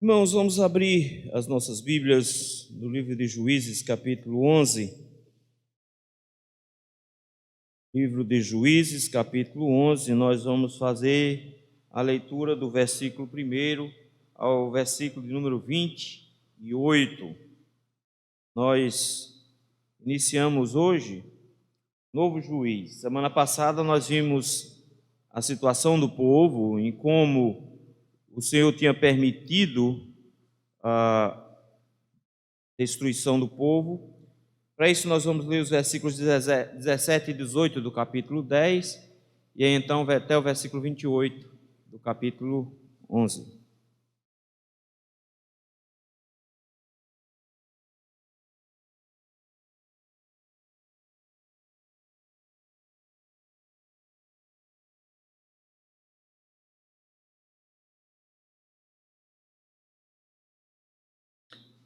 Irmãos, vamos abrir as nossas Bíblias no livro de Juízes, capítulo 11. Livro de Juízes, capítulo 11, nós vamos fazer a leitura do versículo 1 ao versículo de número 28. Nós iniciamos hoje novo juiz. Semana passada nós vimos a situação do povo, em como o Senhor tinha permitido a destruição do povo. Para isso nós vamos ler os versículos 17 e 18 do capítulo 10, e aí então até o versículo 28 do capítulo 11.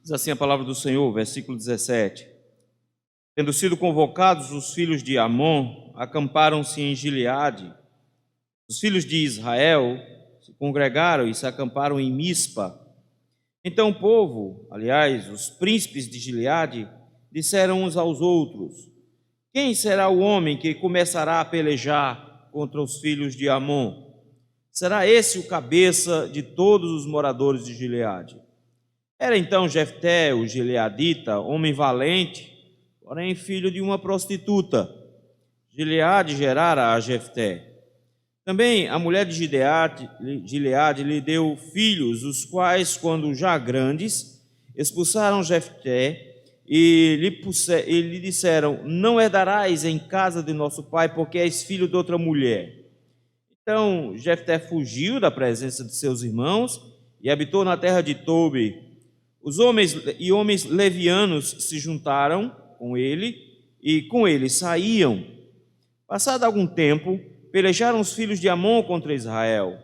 Diz assim a palavra do Senhor, versículo 17. Tendo sido convocados os filhos de Amon, acamparam-se em Gileade. Os filhos de Israel se congregaram e se acamparam em Mispa. Então o povo, aliás, os príncipes de Gileade, disseram uns aos outros: quem será o homem que começará a pelejar contra os filhos de Amon? Será esse o cabeça de todos os moradores de Gileade? Era então Jefté, o gileadita, homem valente, porém filho de uma prostituta. Gileade gerara a Jefté. Também a mulher de Gileade lhe deu filhos, os quais, quando já grandes, expulsaram Jefté e lhe disseram: não herdarás em casa de nosso pai, porque és filho de outra mulher. Então Jefté fugiu da presença de seus irmãos e habitou na terra de Tobi. Os homens levianos se juntaram com ele e com ele saíam. Passado algum tempo, pelejaram os filhos de Amon contra Israel.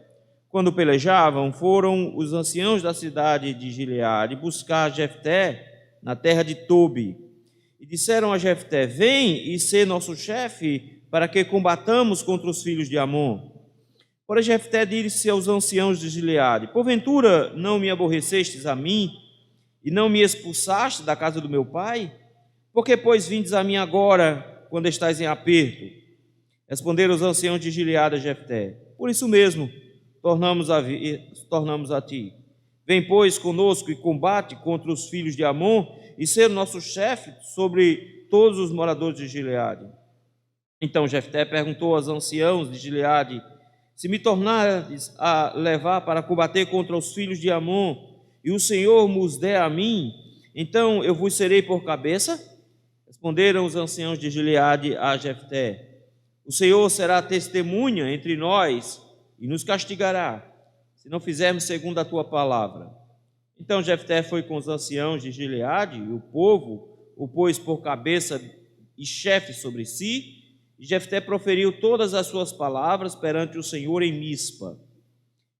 Quando pelejavam, foram os anciãos da cidade de Gileade buscar Jefté na terra de Tobi. E disseram a Jefté: vem e sê nosso chefe, para que combatamos contra os filhos de Amon. Porém Jefté disse aos anciãos de Gileade: porventura não me aborrecestes a mim, e não me expulsaste da casa do meu pai? Por que, pois, vindes a mim agora, quando estais em aperto? Responderam os anciãos de Gileade a Jefté: por isso mesmo, tornamos a ti. Vem, pois, conosco e combate contra os filhos de Amon, e ser nosso chefe sobre todos os moradores de Gileade. Então Jefté perguntou aos anciãos de Gileade: se me tornares a levar para combater contra os filhos de Amon, e o Senhor nos der a mim, então eu vos serei por cabeça? Responderam os anciãos de Gileade a Jefté: o Senhor será testemunha entre nós e nos castigará, se não fizermos segundo a tua palavra. Então Jefté foi com os anciãos de Gileade, e o povo o pôs por cabeça e chefe sobre si, e Jefté proferiu todas as suas palavras perante o Senhor em Mispa.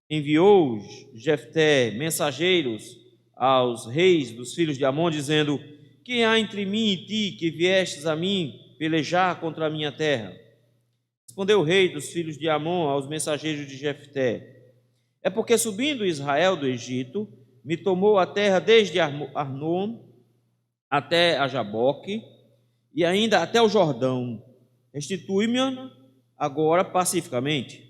Enviou Jefté mensageiros aos reis dos filhos de Amon, dizendo: quem há entre mim e ti que viestes a mim pelejar contra a minha terra? Respondeu o rei dos filhos de Amon aos mensageiros de Jefté: é porque subindo Israel do Egito, me tomou a terra desde Arnon até a Jaboque, e ainda até o Jordão. Restitui-me agora pacificamente.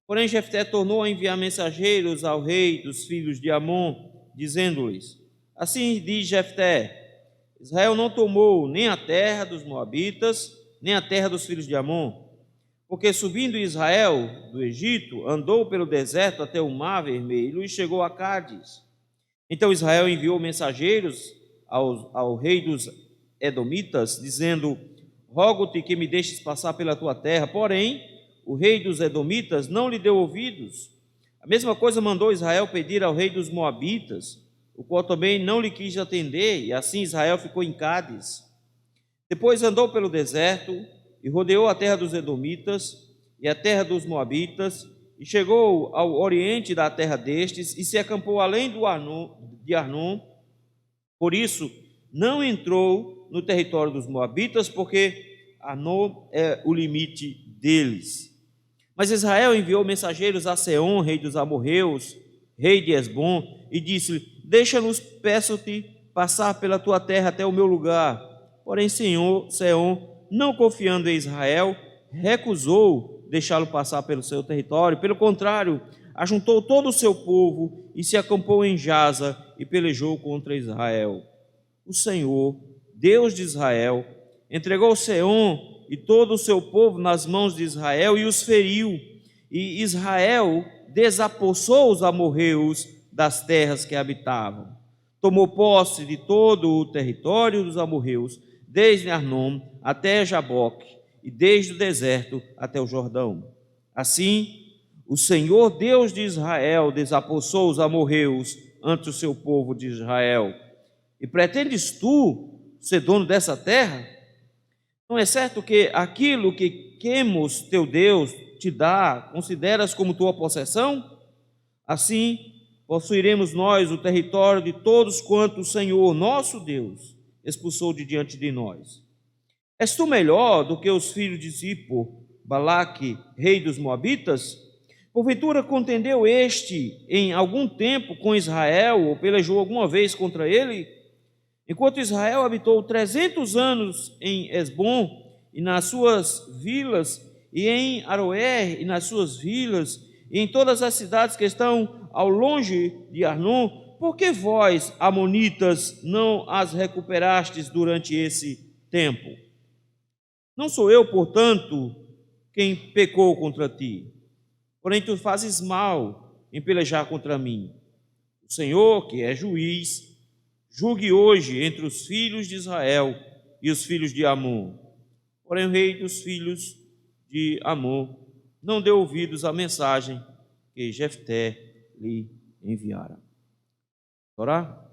Porém Jefté tornou a enviar mensageiros ao rei dos filhos de Amon, dizendo-lhes: assim diz Jefté: Israel não tomou nem a terra dos moabitas, nem a terra dos filhos de Amon, porque subindo Israel do Egito, andou pelo deserto até o mar vermelho e chegou a Cádiz. Então Israel enviou mensageiros ao rei dos edomitas, dizendo: rogo-te que me deixes passar pela tua terra. Porém o rei dos edomitas não lhe deu ouvidos. A mesma coisa mandou Israel pedir ao rei dos moabitas, o qual também não lhe quis atender, e assim Israel ficou em Cádiz. Depois andou pelo deserto e rodeou a terra dos edomitas e a terra dos moabitas, e chegou ao oriente da terra destes e se acampou além de Arnon. Por isso não entrou no território dos moabitas, porque Arnon é o limite deles. Mas Israel enviou mensageiros a Seom, rei dos amorreus, rei de Hesbom, e disse-lhe: deixa-nos, peço-te, passar pela tua terra até o meu lugar. Porém, Seom, não confiando em Israel, recusou deixá-lo passar pelo seu território. Pelo contrário, ajuntou todo o seu povo e se acampou em Jaza e pelejou contra Israel. O Senhor, Deus de Israel, entregou Seom e todo o seu povo nas mãos de Israel e os feriu. E Israel desapossou os amorreus das terras que habitavam. Tomou posse de todo o território dos amorreus, desde Arnom até Jaboque, e desde o deserto até o Jordão. Assim, o Senhor Deus de Israel desapossou os amorreus ante o seu povo de Israel. E pretendes tu ser dono dessa terra? Não é certo que aquilo que Quemos, teu Deus, te dá, consideras como tua possessão? Assim, possuiremos nós o território de todos quanto o Senhor, nosso Deus, expulsou de diante de nós. És tu melhor do que os filhos de Zippor, Balaque, rei dos Moabitas? Porventura contendeu este em algum tempo com Israel, ou pelejou alguma vez contra ele? Enquanto Israel habitou 300 anos em Esbom e nas suas vilas, e em Aroer e nas suas vilas, e em todas as cidades que estão ao longe de Arnon, por que vós, amonitas, não as recuperastes durante esse tempo? Não sou eu, portanto, quem pecou contra ti, porém tu fazes mal em pelejar contra mim. O Senhor, que é juiz, julgue hoje entre os filhos de Israel e os filhos de Amon. Porém o rei dos filhos de Amon não deu ouvidos à mensagem que Jefté lhe enviara. Orar?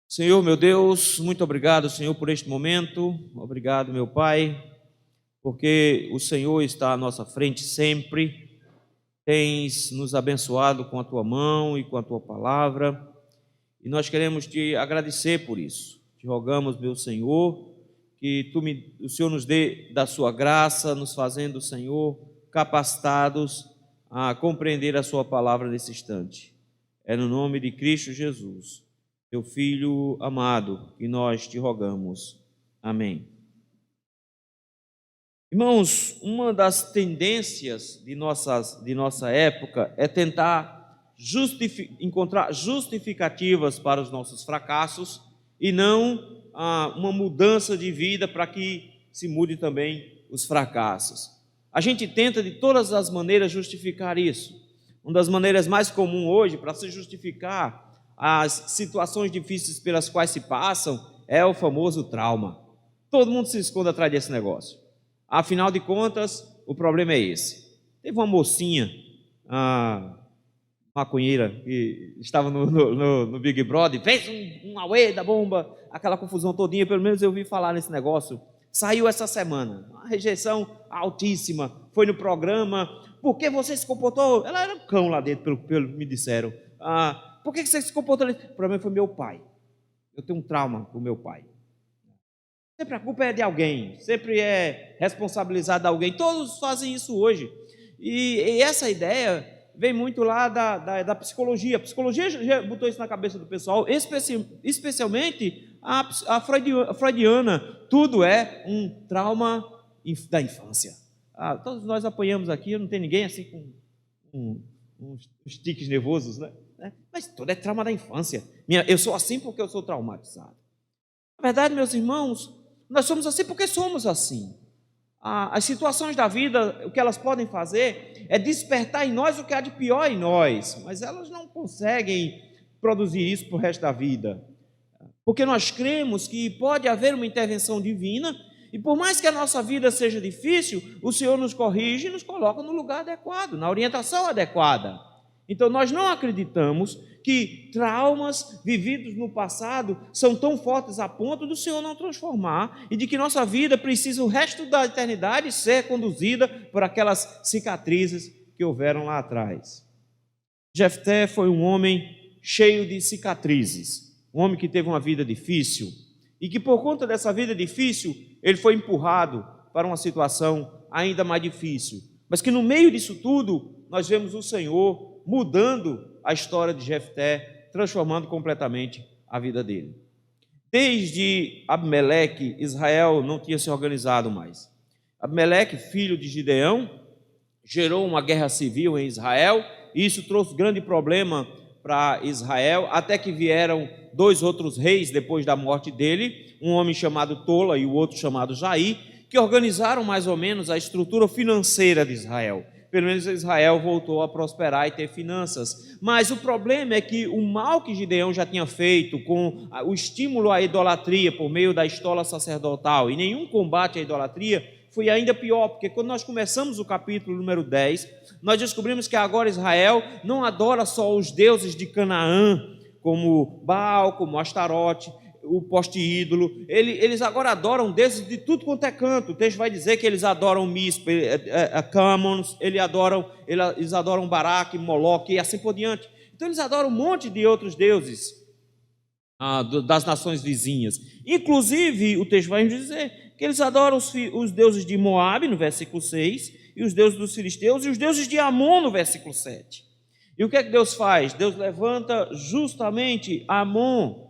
Senhor, meu Deus, muito obrigado, Senhor, por este momento. Obrigado, meu Pai, porque o Senhor está à nossa frente sempre. Tens nos abençoado com a Tua mão e com a Tua palavra, e nós queremos Te agradecer por isso. Te rogamos, meu Senhor, que o Senhor nos dê da Sua graça, nos fazendo, Senhor, capacitados a compreender a Sua palavra nesse instante. É no nome de Cristo Jesus, Teu Filho amado, que nós Te rogamos. Amém. Irmãos, uma das tendências de nossa época é tentar encontrar justificativas para os nossos fracassos e não uma mudança de vida para que se mude também os fracassos. A gente tenta de todas as maneiras justificar isso. Uma das maneiras mais comuns hoje para se justificar as situações difíceis pelas quais se passam é o famoso trauma. Todo mundo se esconde atrás desse negócio. Afinal de contas, o problema é esse. Teve uma mocinha, maconheira, que estava no Big Brother, fez um auê da bomba, aquela confusão todinha, pelo menos eu ouvi falar nesse negócio. Saiu essa semana, uma rejeição altíssima, foi no programa. Por que você se comportou? Ela era um cão lá dentro, pelo me disseram. Por que você se comportou? O problema foi meu pai. Eu tenho um trauma com meu pai. Sempre a culpa é de alguém, sempre é responsabilizado de alguém. Todos fazem isso hoje. E essa ideia vem muito lá da psicologia. A psicologia já botou isso na cabeça do pessoal, especialmente a freudiana. Tudo é um trauma da infância. Todos nós apanhamos aqui, não tem ninguém assim com uns tiques nervosos, né? Mas tudo é trauma da infância. Eu sou assim porque eu sou traumatizado. Na verdade, meus irmãos, nós somos assim porque somos assim. As situações da vida, o que elas podem fazer é despertar em nós o que há de pior em nós, mas elas não conseguem produzir isso para o resto da vida, porque nós cremos que pode haver uma intervenção divina, e por mais que a nossa vida seja difícil, o Senhor nos corrige e nos coloca no lugar adequado, na orientação adequada. Então nós não acreditamos que traumas vividos no passado são tão fortes a ponto do Senhor não transformar e de que nossa vida precisa o resto da eternidade ser conduzida por aquelas cicatrizes que houveram lá atrás. Jefté foi um homem cheio de cicatrizes, um homem que teve uma vida difícil e que por conta dessa vida difícil ele foi empurrado para uma situação ainda mais difícil, mas que no meio disso tudo nós vemos o Senhor mudando a história de Jefté, transformando completamente a vida dele. Desde Abimeleque, Israel não tinha se organizado mais. Abimeleque, filho de Gideão, gerou uma guerra civil em Israel, e isso trouxe grande problema para Israel, até que vieram dois outros reis depois da morte dele, um homem chamado Tola e o outro chamado Jair, que organizaram mais ou menos a estrutura financeira de Israel. Pelo menos Israel voltou a prosperar e ter finanças. Mas o problema é que o mal que Gideão já tinha feito com o estímulo à idolatria por meio da estola sacerdotal e nenhum combate à idolatria foi ainda pior, porque quando nós começamos o capítulo número 10, nós descobrimos que agora Israel não adora só os deuses de Canaã, como Baal, como Astarote, o poste ídolo, eles agora adoram deuses de tudo quanto é canto. O texto vai dizer que eles adoram Mispa, Câmons, eles adoram Baraque, Moloque e assim por diante. Então eles adoram um monte de outros deuses das nações vizinhas. Inclusive, o texto vai dizer que eles adoram os deuses de Moabe, no versículo 6, e os deuses dos filisteus, e os deuses de Amon, no versículo 7. E o que é que Deus faz? Deus levanta justamente Amon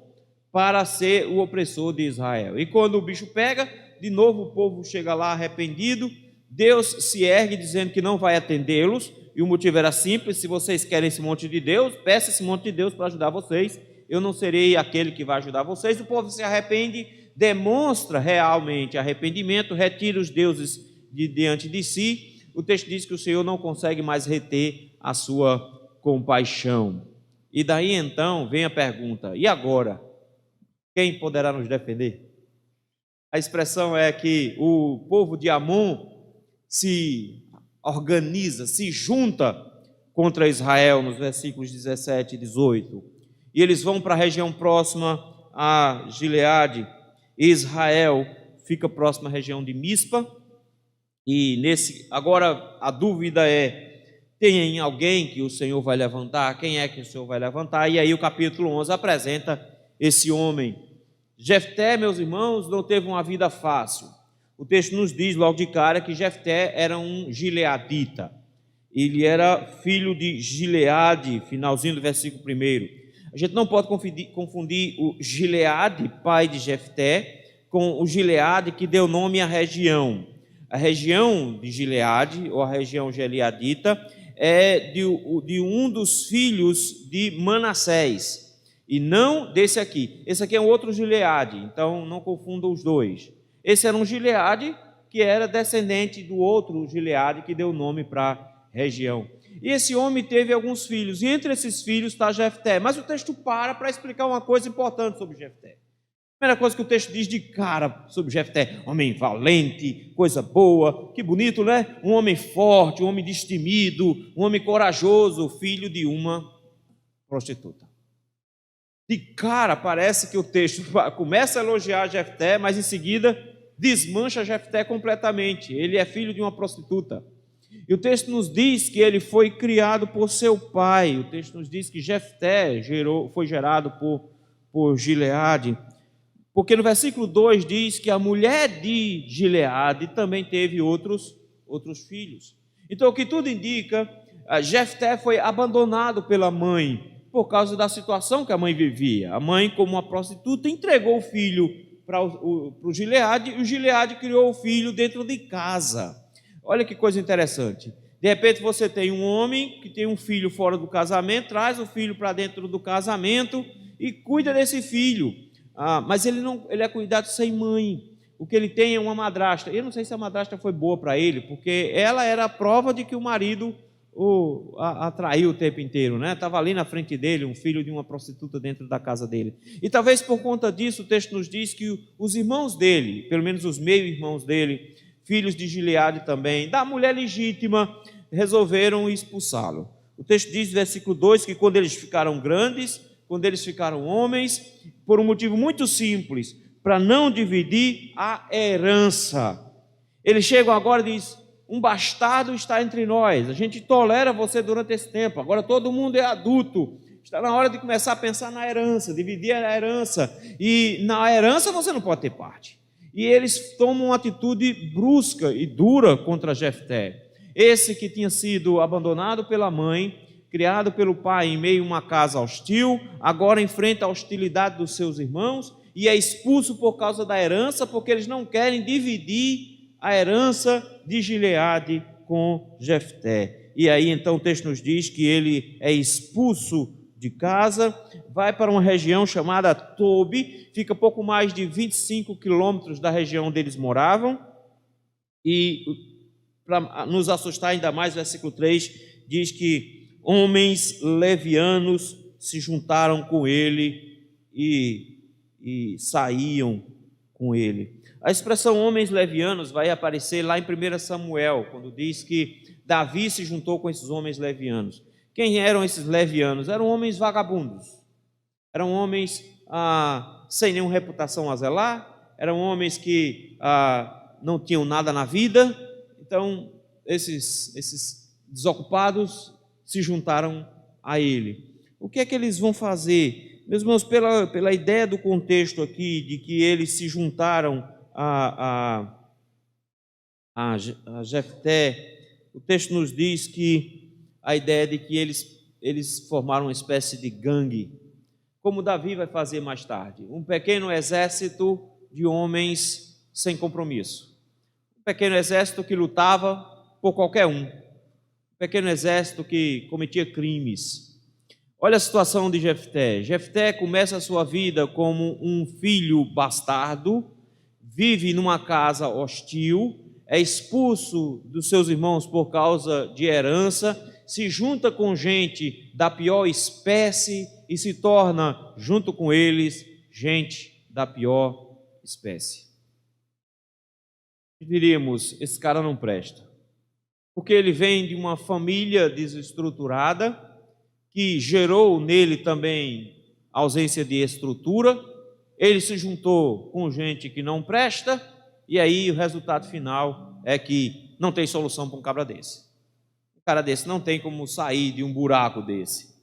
para ser o opressor de Israel. E quando o bicho pega, de novo o povo chega lá arrependido, Deus se ergue dizendo que não vai atendê-los, e o motivo era simples: se vocês querem esse monte de Deus, peça esse monte de Deus para ajudar vocês, eu não serei aquele que vai ajudar vocês. O povo se arrepende, demonstra realmente arrependimento, retira os deuses de diante de si. O texto diz que o Senhor não consegue mais reter a sua compaixão. E daí então vem a pergunta: e agora? Quem poderá nos defender? A expressão é que o povo de Amon se organiza, se junta contra Israel, nos versículos 17 e 18. E eles vão para a região próxima a Gileade. Israel fica próximo à região de Mispa. E agora a dúvida é: tem alguém que o Senhor vai levantar? Quem é que o Senhor vai levantar? E aí o capítulo 11 apresenta esse homem. Jefté, meus irmãos, não teve uma vida fácil. O texto nos diz logo de cara que Jefté era um gileadita. Ele era filho de Gileade, finalzinho do versículo 1. A gente não pode confundir o Gileade, pai de Jefté, com o Gileade que deu nome à região. A região de Gileade, ou a região gileadita, é de um dos filhos de Manassés, e não desse aqui. Esse aqui é um outro Gileade, então não confundam os dois. Esse era um Gileade que era descendente do outro Gileade que deu nome para a região. E esse homem teve alguns filhos, e entre esses filhos está Jefté. Mas o texto para explicar uma coisa importante sobre Jefté. A primeira coisa que o texto diz de cara sobre Jefté: homem valente, coisa boa, que bonito, né? Um homem forte, um homem destemido, um homem corajoso, filho de uma prostituta. De cara parece que o texto começa a elogiar Jefté, mas em seguida desmancha Jefté completamente. Ele é filho de uma prostituta. E o texto nos diz que ele foi criado por seu pai. O texto nos diz que Jefté foi gerado por Gileade. Porque no versículo 2 diz que a mulher de Gileade também teve outros filhos. Então, o que tudo indica, Jefté foi abandonado pela mãe por causa da situação que a mãe vivia. A mãe, como uma prostituta, entregou o filho para o Gileade, e o Gileade criou o filho dentro de casa. Olha que coisa interessante. De repente você tem um homem que tem um filho fora do casamento, traz o filho para dentro do casamento e cuida desse filho. Mas ele é cuidado sem mãe. O que ele tem é uma madrasta. Eu não sei se a madrasta foi boa para ele, porque ela era a prova de que o marido o atraiu o tempo inteiro, né? Estava ali na frente dele, um filho de uma prostituta dentro da casa dele. E talvez por conta disso, o texto nos diz que os irmãos dele, pelo menos os meio-irmãos dele, filhos de Gileade também, da mulher legítima, resolveram expulsá-lo. O texto diz, versículo 2, que quando eles ficaram grandes, quando eles ficaram homens, por um motivo muito simples, para não dividir a herança. Eles chegam agora e dizem: um bastardo está entre nós, a gente tolera você durante esse tempo, agora todo mundo é adulto, está na hora de começar a pensar na herança, dividir a herança, e na herança você não pode ter parte. E eles tomam uma atitude brusca e dura contra Jefté. Esse que tinha sido abandonado pela mãe, criado pelo pai em meio a uma casa hostil, agora enfrenta a hostilidade dos seus irmãos e é expulso por causa da herança, porque eles não querem dividir a herança de Gileade com Jefté. E aí então o texto nos diz que ele é expulso de casa, vai para uma região chamada Tobi, fica pouco mais de 25 quilômetros da região onde eles moravam, e para nos assustar ainda mais, versículo 3 diz que homens levianos se juntaram com ele e saíam com ele. A expressão homens levianos vai aparecer lá em 1 Samuel, quando diz que Davi se juntou com esses homens levianos. Quem eram esses levianos? Eram homens vagabundos, eram homens sem nenhuma reputação a zelar, eram homens que não tinham nada na vida. Então esses desocupados se juntaram a ele. O que é que eles vão fazer? Meus irmãos, pela ideia do contexto aqui, de que eles se juntaram a Jefté, o texto nos diz que a ideia de que eles formaram uma espécie de gangue, como Davi vai fazer mais tarde, um pequeno exército de homens sem compromisso, um pequeno exército que lutava por qualquer um, pequeno exército que cometia crimes. Olha a situação de Jefté. Jefté começa a sua vida como um filho bastardo, vive numa casa hostil, é expulso dos seus irmãos por causa de herança, se junta com gente da pior espécie e se torna, junto com eles, gente da pior espécie. Diríamos, esse cara não presta, porque ele vem de uma família desestruturada, que gerou nele também ausência de estrutura. Ele se juntou com gente que não presta, e aí o resultado final é que não tem solução para um cabra desse. Um cara desse não tem como sair de um buraco desse.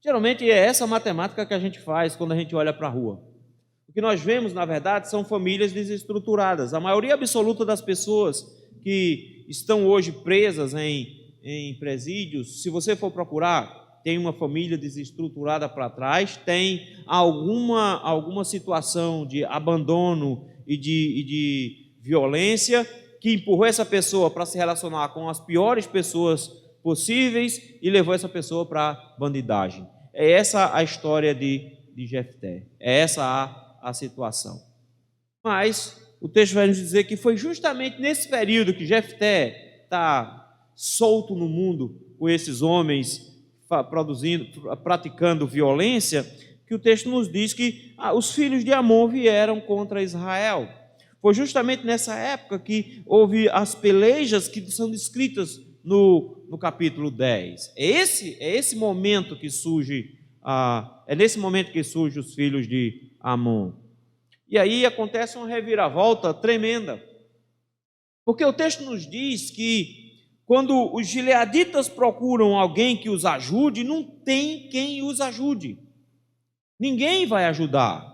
Geralmente é essa matemática que a gente faz quando a gente olha para a rua. O que nós vemos, na verdade, são famílias desestruturadas. A maioria absoluta das pessoas que estão hoje presas em presídios, se você for procurar, tem uma família desestruturada para trás, tem alguma situação de abandono e de violência que empurrou essa pessoa para se relacionar com as piores pessoas possíveis e levou essa pessoa para a bandidagem. É essa a história de Jefté, é essa a situação. Mas o texto vai nos dizer que foi justamente nesse período que Jefté está solto no mundo com esses homens praticando violência, que o texto nos diz que os filhos de Amon vieram contra Israel. Foi justamente nessa época que houve as pelejas que são descritas no capítulo 10. É esse momento que surge, é nesse momento que surgem os filhos de Amon. E aí acontece uma reviravolta tremenda, porque o texto nos diz que quando os gileaditas procuram alguém que os ajude, não tem quem os ajude. Ninguém vai ajudar.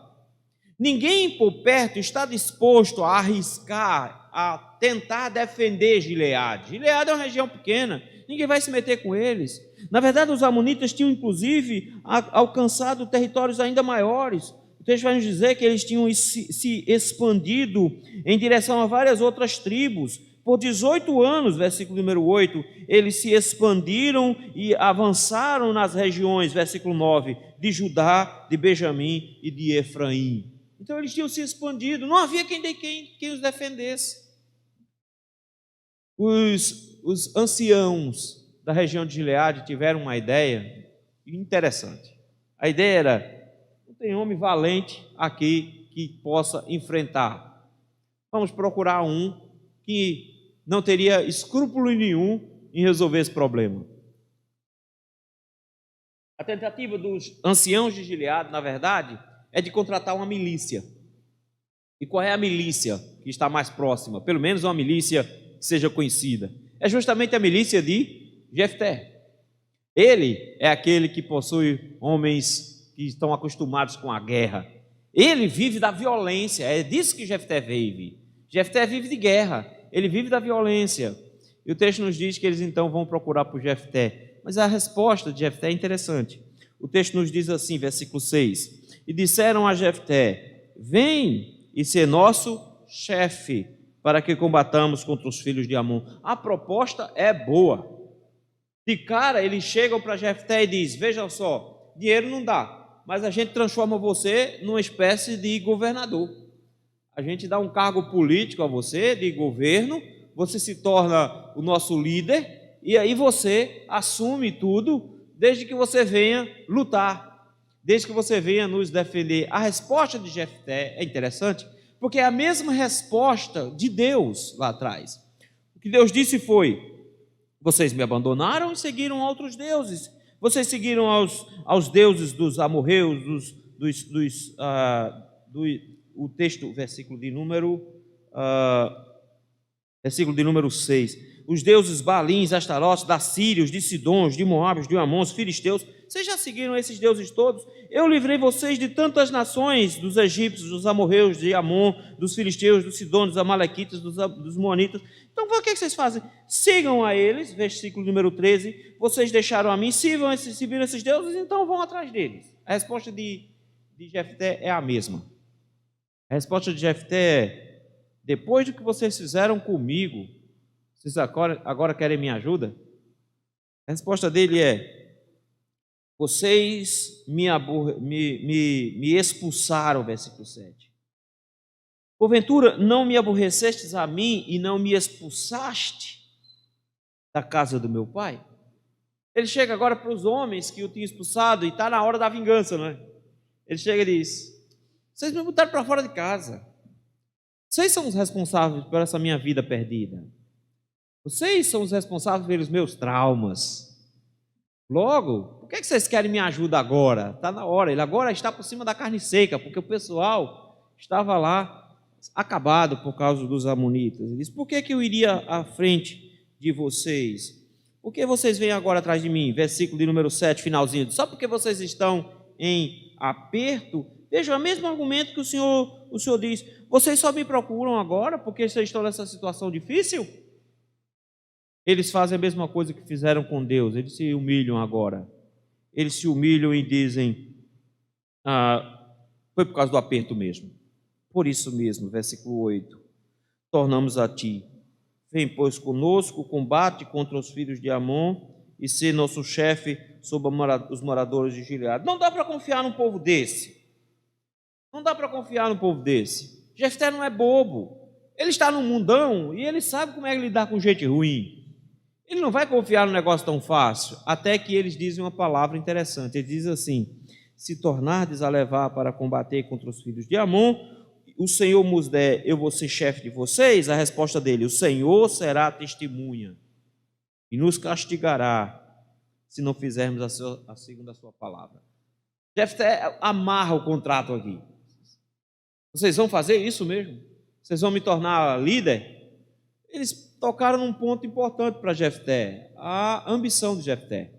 Ninguém por perto está disposto a arriscar, a tentar defender Gileade. Gileade é uma região pequena, ninguém vai se meter com eles. Na verdade, os amonitas tinham, inclusive, alcançado territórios ainda maiores. O texto vai nos dizer que eles tinham se expandido em direção a várias outras tribos. Por 18 anos, versículo número 8, eles se expandiram e avançaram nas regiões, versículo 9, de Judá, de Benjamim e de Efraim. Então eles tinham se expandido, não havia quem os defendesse. Os anciãos da região de Gileade tiveram uma ideia interessante. A ideia era: não tem homem valente aqui que possa enfrentar. Vamos procurar um que não teria escrúpulo nenhum em resolver esse problema. A tentativa dos anciãos de Gileade, na verdade, é de contratar uma milícia. E qual é a milícia que está mais próxima? Pelo menos uma milícia que seja conhecida. É justamente a milícia de Jefté. Ele é aquele que possui homens que estão acostumados com a guerra. Ele vive da violência, é disso que Jefté vive. Jefté vive de guerra, ele vive da violência. E o texto nos diz que eles então vão procurar por Jefté. Mas a resposta de Jefté é interessante. O texto nos diz assim, versículo 6: E disseram a Jefté: Vem e ser nosso chefe, para que combatamos contra os filhos de Amon. A proposta é boa. De cara, eles chegam para Jefté e dizem: Veja só, dinheiro não dá, mas a gente transforma você numa espécie de governador. A gente dá um cargo político a você, de governo, você se torna o nosso líder, e aí você assume tudo, desde que você venha lutar, desde que você venha nos defender. A resposta de Jefté é interessante, porque é a mesma resposta de Deus lá atrás. O que Deus disse foi: vocês me abandonaram e seguiram outros deuses. Vocês seguiram aos deuses dos amorreus, o texto, versículo de número 6. Os deuses Baalins, Astarotes, da Síria, de Sidons, de Moabes, de Amons, filisteus. Vocês já seguiram esses deuses todos? Eu livrei vocês de tantas nações, dos egípcios, dos amorreus, de Amon, dos filisteus, dos Sidons, dos amalequitas, dos moanitas. Então, o que vocês fazem? Sigam a eles, versículo número 13. Vocês deixaram a mim, serviram esses deuses, então vão atrás deles. A resposta de Jefté é a mesma. A resposta de Jefté é: depois do que vocês fizeram comigo, vocês agora querem minha ajuda? A resposta dele é: vocês me expulsaram, versículo 7. Porventura, não me aborrecestes a mim e não me expulsaste da casa do meu pai? Ele chega agora para os homens que o tinham expulsado e está na hora da vingança, não é? Ele chega e diz: vocês me botaram para fora de casa. Vocês são os responsáveis por essa minha vida perdida. Vocês são os responsáveis pelos meus traumas. Logo, por que vocês querem minha ajuda agora? Está na hora. Ele agora está por cima da carne seca, porque o pessoal estava lá acabado por causa dos amonitas. Ele diz: por que eu iria à frente de vocês? Por que vocês vêm agora atrás de mim? Versículo de número 7, finalzinho. Só porque vocês estão em aperto? Veja, é o mesmo argumento que o Senhor diz: vocês só me procuram agora porque vocês estão nessa situação difícil? Eles fazem a mesma coisa que fizeram com Deus. Eles se humilham agora. Eles se humilham e dizem: foi por causa do aperto mesmo. Por isso mesmo, versículo 8: tornamos a ti. Vem, pois, conosco, combate contra os filhos de Amon e ser nosso chefe sobre os moradores de Gileade. Não dá para confiar num povo desse. Não dá para confiar num povo desse. Jefté não é bobo. Ele está no mundão e ele sabe como é lidar com gente ruim. Ele não vai confiar num negócio tão fácil. Até que eles dizem uma palavra interessante. Ele diz assim: se tornardes a levar para combater contra os filhos de Amon, o Senhor nos der, eu vou ser chefe de vocês. A resposta dele: o Senhor será testemunha e nos castigará se não fizermos a segundo a sua palavra. Jefté amarra o contrato aqui. Vocês vão fazer isso mesmo? Vocês vão me tornar líder? Eles tocaram num ponto importante para Jefté: a ambição de Jefté.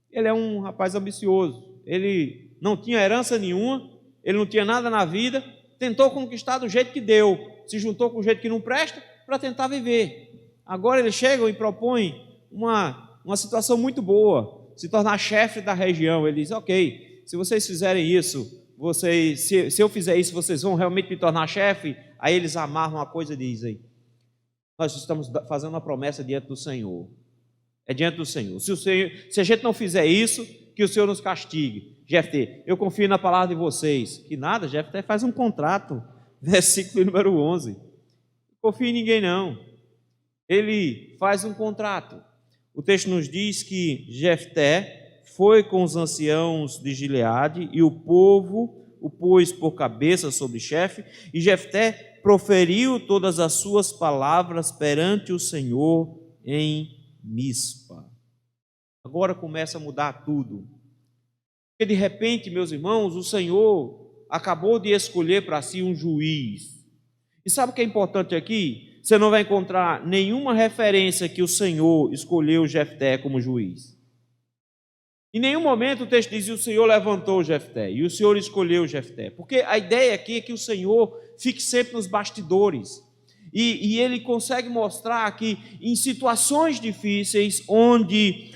Ele é um rapaz ambicioso. Ele não tinha herança nenhuma, ele não tinha nada na vida, tentou conquistar do jeito que deu, se juntou com o jeito que não presta para tentar viver. Agora eles chegam e propõem uma situação muito boa: se tornar chefe da região. Ele diz: ok, se vocês fizerem isso, se eu fizer isso, vocês vão realmente me tornar chefe? Aí eles amarram uma coisa e dizem: nós estamos fazendo uma promessa diante do Senhor. É diante do Senhor. Se a gente não fizer isso, que o Senhor nos castigue. Jefté, eu confio na palavra de vocês. Que nada, Jefté faz um contrato. Versículo número 11. Não confio em ninguém, não. Ele faz um contrato. O texto nos diz que Jefté foi com os anciãos de Gileade e o povo o pôs por cabeça sobre chefe, e Jefté proferiu todas as suas palavras perante o Senhor em Mispa. Agora começa a mudar tudo. Porque de repente, meus irmãos, o Senhor acabou de escolher para si um juiz. E sabe o que é importante aqui? Você não vai encontrar nenhuma referência que o Senhor escolheu Jefté como juiz. Em nenhum momento o texto diz: o Senhor levantou Jefté, e o Senhor escolheu Jefté. Porque a ideia aqui é que o Senhor fique sempre nos bastidores. E ele consegue mostrar que em situações difíceis, onde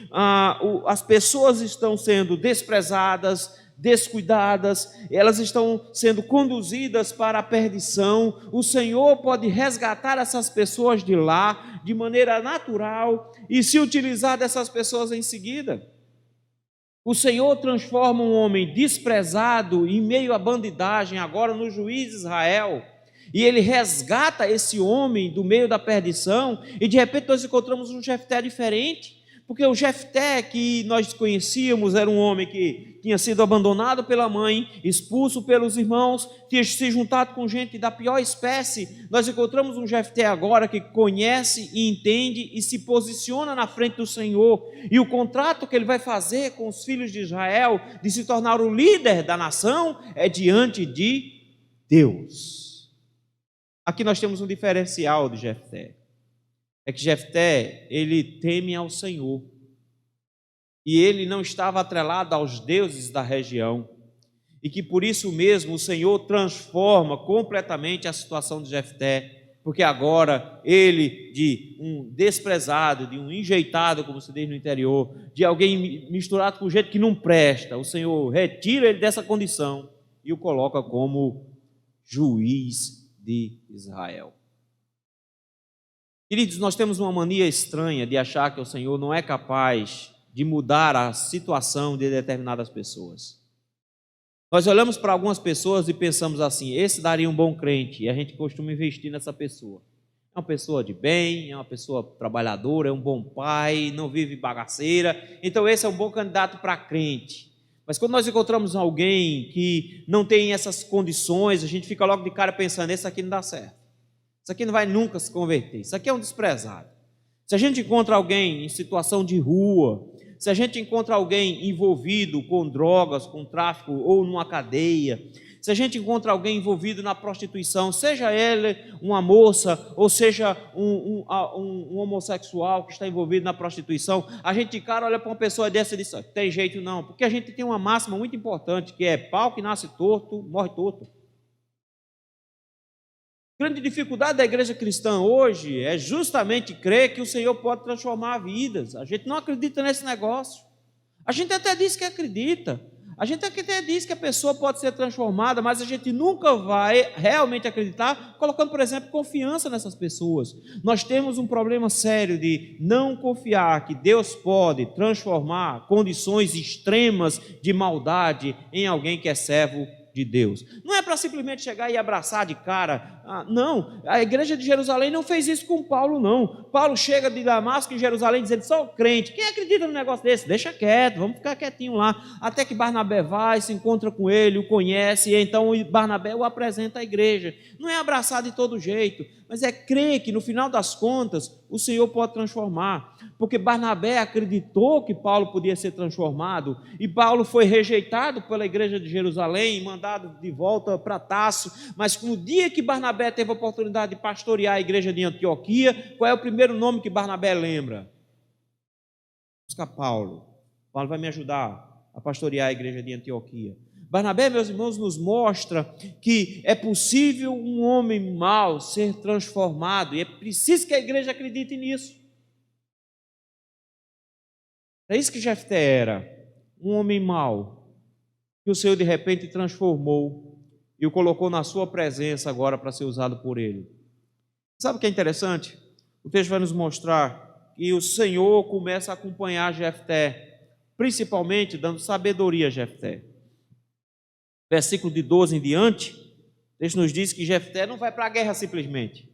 as pessoas estão sendo desprezadas, descuidadas, elas estão sendo conduzidas para a perdição, o Senhor pode resgatar essas pessoas de lá de maneira natural e se utilizar dessas pessoas em seguida. O Senhor transforma um homem desprezado em meio à bandidagem, agora no juiz de Israel, e ele resgata esse homem do meio da perdição, e de repente nós encontramos um Jefté diferente, porque o Jefté que nós conhecíamos era um homem que tinha sido abandonado pela mãe, expulso pelos irmãos, tinha se juntado com gente da pior espécie. Nós encontramos um Jefté agora que conhece e entende e se posiciona na frente do Senhor, e o contrato que ele vai fazer com os filhos de Israel de se tornar o líder da nação é diante de Deus. Aqui nós temos um diferencial de Jefté. É que Jefté, ele teme ao Senhor. E ele não estava atrelado aos deuses da região. E que por isso mesmo o Senhor transforma completamente a situação de Jefté. Porque agora ele, de um desprezado, de um enjeitado, como se diz no interior, de alguém misturado com gente que não presta, o Senhor retira ele dessa condição e o coloca como juiz de Israel. Queridos, nós temos uma mania estranha de achar que o Senhor não é capaz de mudar a situação de determinadas pessoas. Nós olhamos para algumas pessoas e pensamos assim: esse daria um bom crente, e a gente costuma investir nessa pessoa. É uma pessoa de bem, é uma pessoa trabalhadora, é um bom pai, não vive bagaceira, então esse é um bom candidato para crente. Mas quando nós encontramos alguém que não tem essas condições, a gente fica logo de cara pensando: esse aqui não dá certo, isso aqui não vai nunca se converter, isso aqui é um desprezado. Se a gente encontra alguém em situação de rua, se a gente encontra alguém envolvido com drogas, com tráfico ou numa cadeia, se a gente encontra alguém envolvido na prostituição, seja ele uma moça ou seja um homossexual que está envolvido na prostituição, a gente de cara olha para uma pessoa dessa e diz: tem jeito não, porque a gente tem uma máxima muito importante, que é pau que nasce torto, morre torto. A grande dificuldade da igreja cristã hoje é justamente crer que o Senhor pode transformar vidas. A gente não acredita nesse negócio. A gente até diz que acredita. A gente até diz que a pessoa pode ser transformada, mas a gente nunca vai realmente acreditar colocando, por exemplo, confiança nessas pessoas. Nós temos um problema sério de não confiar que Deus pode transformar condições extremas de maldade em alguém que é servo de Deus. Não é para simplesmente chegar e abraçar de cara. Não, a igreja de Jerusalém não fez isso com Paulo, não. Paulo chega de Damasco em Jerusalém dizendo: sou crente. Quem acredita num negócio desse? Deixa quieto, vamos ficar quietinho lá. Até que Barnabé vai, se encontra com ele, o conhece, e então Barnabé o apresenta à igreja. Não é abraçar de todo jeito, mas é crer que no final das contas o Senhor pode transformar, porque Barnabé acreditou que Paulo podia ser transformado, e Paulo foi rejeitado pela igreja de Jerusalém, mandado de volta para Tarso, mas no dia que Barnabé teve a oportunidade de pastorear a igreja de Antioquia, qual é o primeiro nome que Barnabé lembra? Busca Paulo. Paulo vai me ajudar a pastorear a igreja de Antioquia. Barnabé, meus irmãos, nos mostra que é possível um homem mau ser transformado, e é preciso que a igreja acredite nisso. É isso que Jefté era, um homem mau, que o Senhor de repente transformou e o colocou na sua presença agora para ser usado por ele. Sabe o que é interessante? O texto vai nos mostrar que o Senhor começa a acompanhar Jefté, principalmente dando sabedoria a Jefté. Versículo de 12 em diante, o texto nos diz que Jefté não vai para a guerra simplesmente.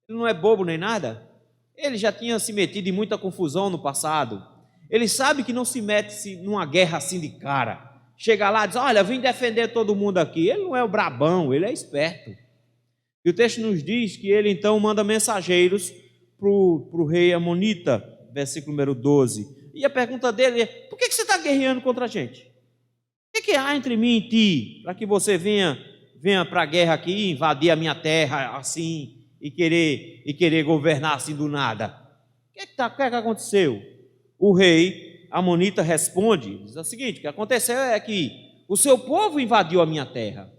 Ele não é bobo nem nada. Ele já tinha se metido em muita confusão no passado. Ele sabe que não se mete numa guerra assim de cara. Chega lá e diz: olha, vim defender todo mundo aqui. Ele não é o brabão, ele é esperto. E o texto nos diz que ele então manda mensageiros para o rei Amonita, versículo número 12. E a pergunta dele é: por que você está guerreando contra a gente? O que há entre mim e ti, para que você venha para a guerra aqui, invadir a minha terra assim, e querer governar assim do nada? O que aconteceu? O rei Amonita responde, diz o seguinte: o que aconteceu é que o seu povo invadiu a minha terra.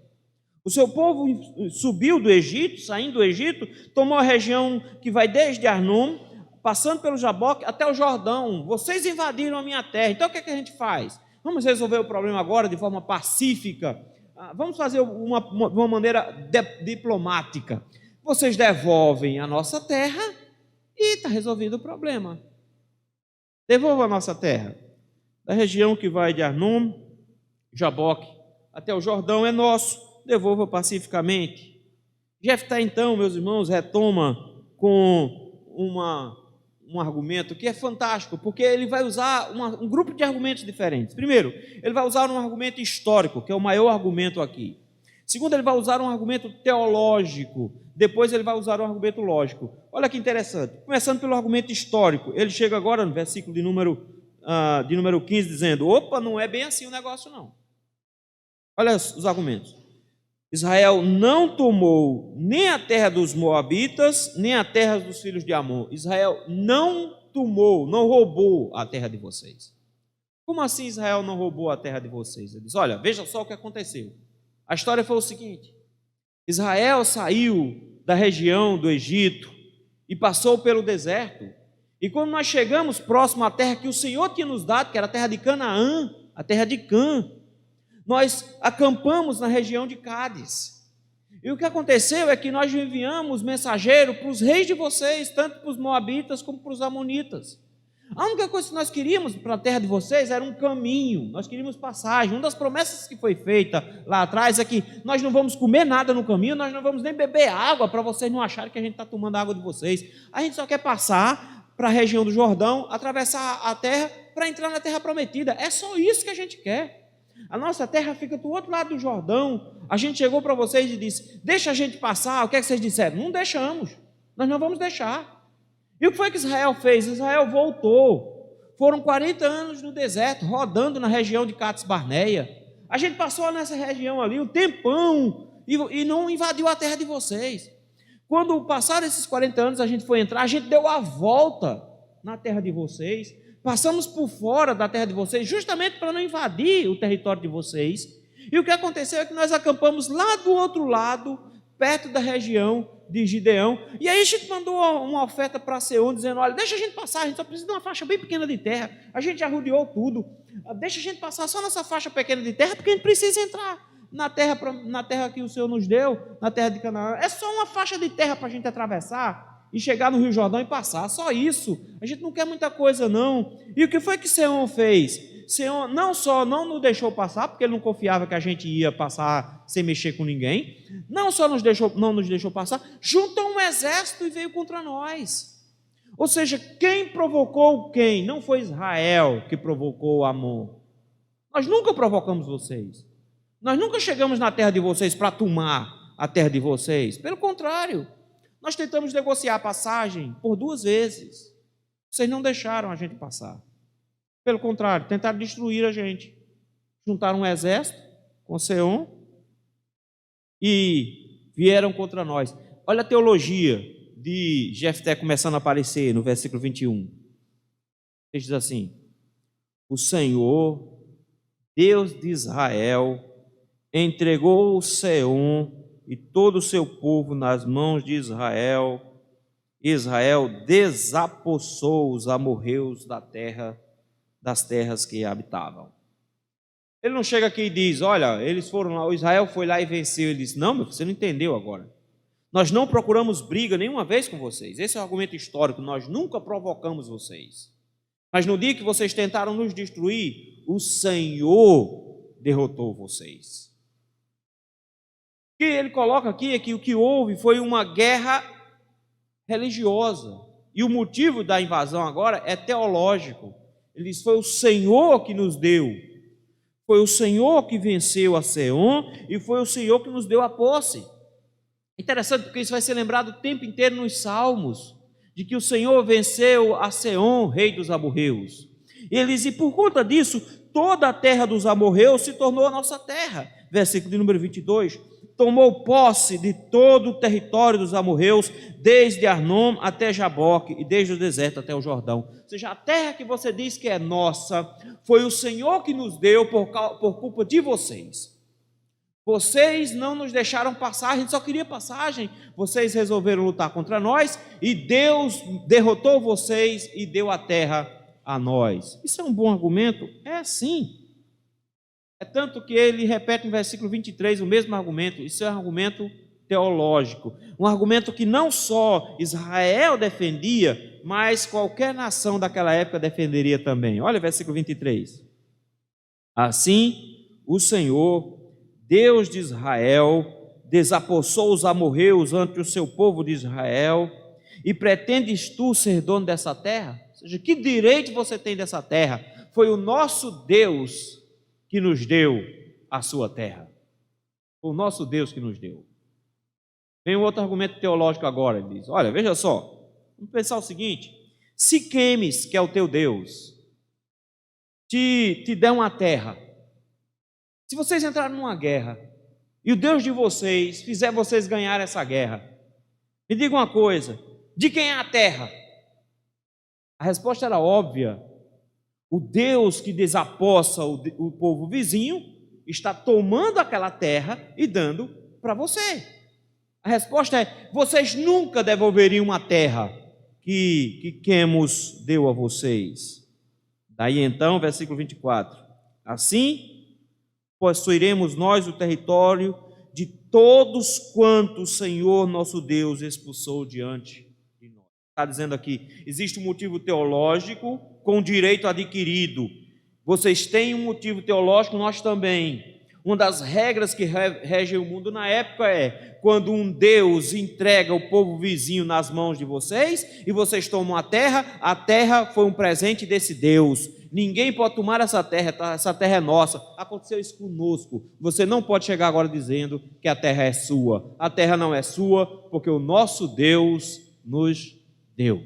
O seu povo subiu do Egito, saindo do Egito, tomou a região que vai desde Arnon, passando pelo Jaboque até o Jordão. Vocês invadiram a minha terra. Então o que é que a gente faz? Vamos resolver o problema agora de forma pacífica. Vamos fazer de uma maneira diplomática. Vocês devolvem a nossa terra e está resolvido o problema. Devolva a nossa terra. Da região que vai de Arnon, Jaboque, até o Jordão é nosso. Devolva pacificamente. Jefté, então, meus irmãos, retoma com um argumento que é fantástico, porque ele vai usar um grupo de argumentos diferentes. Primeiro, ele vai usar um argumento histórico, que é o maior argumento aqui. Segundo, ele vai usar um argumento teológico. Depois, ele vai usar um argumento lógico. Olha que interessante. Começando pelo argumento histórico, ele chega agora no versículo de número 15, dizendo: opa, não é bem assim o negócio, não. Olha os argumentos. Israel não tomou nem a terra dos Moabitas, nem a terra dos filhos de Amon. Israel não tomou, não roubou a terra de vocês. Como assim Israel não roubou a terra de vocês? Ele diz: olha, veja só o que aconteceu. A história foi o seguinte: Israel saiu da região do Egito e passou pelo deserto. E quando nós chegamos próximo à terra que o Senhor tinha nos dado, que era a terra de Canaã, a terra de Cã, nós acampamos na região de Cádiz. E o que aconteceu é que nós enviamos mensageiro para os reis de vocês, tanto para os moabitas como para os amonitas. A única coisa que nós queríamos para a terra de vocês era um caminho, nós queríamos passagem. Uma das promessas que foi feita lá atrás é que nós não vamos comer nada no caminho, nós não vamos nem beber água, para vocês não acharem que a gente está tomando água de vocês. A gente só quer passar para a região do Jordão, atravessar a terra para entrar na terra prometida. É só isso que a gente quer. A nossa terra fica do outro lado do Jordão. A gente chegou para vocês e disse: deixa a gente passar. O que é que vocês disseram? Não deixamos, nós não vamos deixar. E o que foi que Israel fez? Israel voltou. Foram 40 anos no deserto, rodando na região de Cades Barneia. A gente passou nessa região ali um tempão e não invadiu a terra de vocês. Quando passaram esses 40 anos, a gente foi entrar, a gente deu a volta na terra de vocês. Passamos por fora da terra de vocês, justamente para não invadir o território de vocês. E o que aconteceu é que nós acampamos lá do outro lado, perto da região de Gideão. E aí a gente mandou uma oferta para Seom, dizendo: olha, deixa a gente passar, a gente só precisa de uma faixa bem pequena de terra. A gente já rodeou tudo. Deixa a gente passar só nessa faixa pequena de terra, porque a gente precisa entrar na terra que o Senhor nos deu, na terra de Canaã. É só uma faixa de terra para a gente atravessar e chegar no Rio Jordão e passar, só isso. A gente não quer muita coisa, não. E o que foi que Seom fez? Seom não só não nos deixou passar, porque ele não confiava que a gente ia passar sem mexer com ninguém, não só não nos deixou passar, juntou um exército e veio contra nós. Ou seja, quem provocou quem? Não foi Israel que provocou Amon. Nós nunca provocamos vocês. Nós nunca chegamos na terra de vocês para tomar a terra de vocês. Pelo contrário, nós tentamos negociar a passagem por 2 vezes. Vocês não deixaram a gente passar. Pelo contrário, tentaram destruir a gente. Juntaram um exército com Seom e vieram contra nós. Olha a teologia de Jefté começando a aparecer no versículo 21. Ele diz assim: o Senhor, Deus de Israel, entregou Seom e todo o seu povo nas mãos de Israel. Israel desapossou os amorreus das terras que habitavam. Ele não chega aqui e diz: olha, eles foram lá, o Israel foi lá e venceu. Ele diz: não, você não entendeu agora. Nós não procuramos briga nenhuma vez com vocês. Esse é o argumento histórico. Nós nunca provocamos vocês. Mas no dia que vocês tentaram nos destruir, o Senhor derrotou vocês. O que ele coloca aqui é que o que houve foi uma guerra religiosa. E o motivo da invasão agora é teológico. Ele diz: foi o Senhor que nos deu. Foi o Senhor que venceu a Seom e foi o Senhor que nos deu a posse. Interessante, porque isso vai ser lembrado o tempo inteiro nos Salmos, de que o Senhor venceu a Seom, rei dos amorreus. E ele diz: e por conta disso, toda a terra dos amorreus se tornou a nossa terra. Versículo de número 22. Tomou posse de todo o território dos amorreus, desde Arnon até Jaboque e desde o deserto até o Jordão. Ou seja, a terra que você diz que é nossa, foi o Senhor que nos deu por culpa de vocês. Vocês não nos deixaram passar, a gente só queria passagem. Vocês resolveram lutar contra nós e Deus derrotou vocês e deu a terra a nós. Isso é um bom argumento? É sim. É tanto que ele repete no versículo 23 o mesmo argumento. Isso é um argumento teológico. Um argumento que não só Israel defendia, mas qualquer nação daquela época defenderia também. Olha o versículo 23. Assim, o Senhor, Deus de Israel, desapossou os amorreus ante o seu povo de Israel, e pretendes tu ser dono dessa terra? Ou seja, que direito você tem dessa terra? Foi o nosso Deus que nos deu a sua terra. Foi o nosso Deus que nos deu. Vem um outro argumento teológico agora, ele diz, olha, veja só, vamos pensar o seguinte, se Quemes, que é o teu Deus, te der uma terra, se vocês entrarem numa guerra, e o Deus de vocês fizer vocês ganhar essa guerra, me diga uma coisa, de quem é a terra? A resposta era óbvia, o Deus que desapossa o povo vizinho, está tomando aquela terra e dando para você. A resposta é, vocês nunca devolveriam uma terra que Quemos deu a vocês. Daí então, versículo 24, assim, possuiremos nós o território de todos quantos o Senhor nosso Deus expulsou diante de nós. Está dizendo aqui, existe um motivo teológico com direito adquirido. Vocês têm um motivo teológico, nós também. Uma das regras que regem o mundo na época é, quando um Deus entrega o povo vizinho nas mãos de vocês, e vocês tomam a terra foi um presente desse Deus. Ninguém pode tomar essa terra é nossa. Aconteceu isso conosco. Você não pode chegar agora dizendo que a terra é sua. A terra não é sua, porque o nosso Deus nos deu.